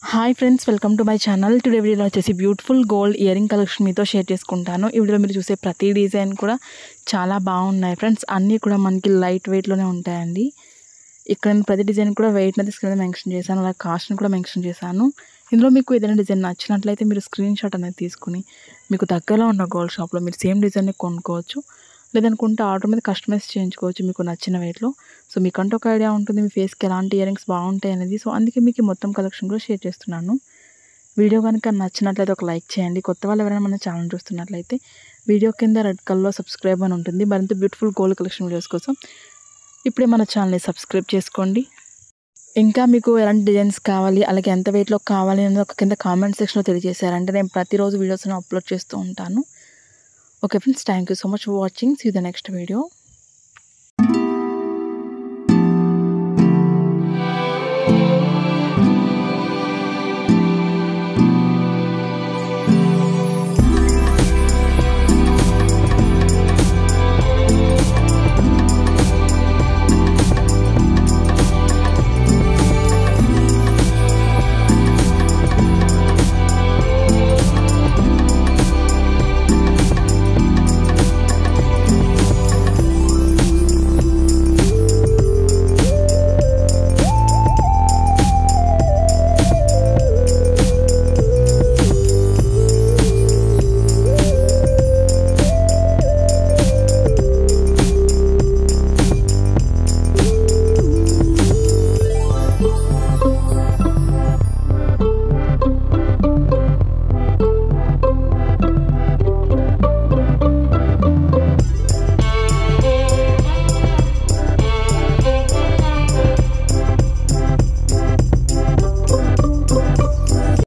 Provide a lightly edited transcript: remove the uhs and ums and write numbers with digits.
Hi friends, welcome to my channel. Today వీడియోలో వచ్చేసి beautiful gold earring collection మీతో share చేసుకుంటాను. ఈ వీడియోలో మీరు చూసే ప్రతి డిజైన్ కూడా చాలా బాగున్నాయి ఫ్రెండ్స్. అన్నీ కూడా మనకి లైట్ వెయిట్లోనే ఉంటాయండి. ఇక్కడ నేను ప్రతి డిజైన్ కూడా వెయిట్ అనేది స్క్రీన్ మీద మెన్షన్ చేశాను, అలాగే కాస్ట్ని కూడా మెన్షన్ చేశాను. ఇందులో మీకు ఏదైనా డిజైన్ నచ్చినట్లయితే మీరు స్క్రీన్ షాట్ అనేది తీసుకుని మీకు దగ్గరలో ఉన్న గోల్డ్ షాప్లో మీరు సేమ్ డిజైన్ని కొనుక్కోవచ్చు. లేదనుకుంటే ఆర్డర్ మీద కస్టమైజ్ చేయించుకోవచ్చు మీకు నచ్చిన వెయిట్లో. సో మీకంటూ ఒక ఐడియా ఉంటుంది మీ ఫేస్కి ఎలాంటి ఇయరింగ్స్ బాగుంటాయి అనేది. సో అందుకే మీకు మొత్తం కలెక్షన్ కూడా షేర్ చేస్తున్నాను. వీడియో కనుక నచ్చినట్లయితే ఒక లైక్ చేయండి. కొత్త వాళ్ళు ఎవరైనా మన ఛానల్ చూస్తున్నట్లయితే వీడియో కింద రెడ్ కలర్లో సబ్స్క్రైబ్ అని ఉంటుంది. మరింత బ్యూటిఫుల్ గోల్డ్ కలెక్షన్ వీడియోస్ కోసం ఇప్పుడే మన ఛానల్ని సబ్స్క్రైబ్ చేసుకోండి. ఇంకా మీకు ఎలాంటి డిజైన్స్ కావాలి, అలాగే ఎంత వెయిట్లో కావాలి అనేది ఒక కింద కామెంట్ సెక్షన్లో తెలియజేశారంటే నేను ప్రతిరోజు వీడియోస్ని అప్లోడ్ చేస్తూ ఉంటాను. Okay friends, thank you so much for watching. See you the next video.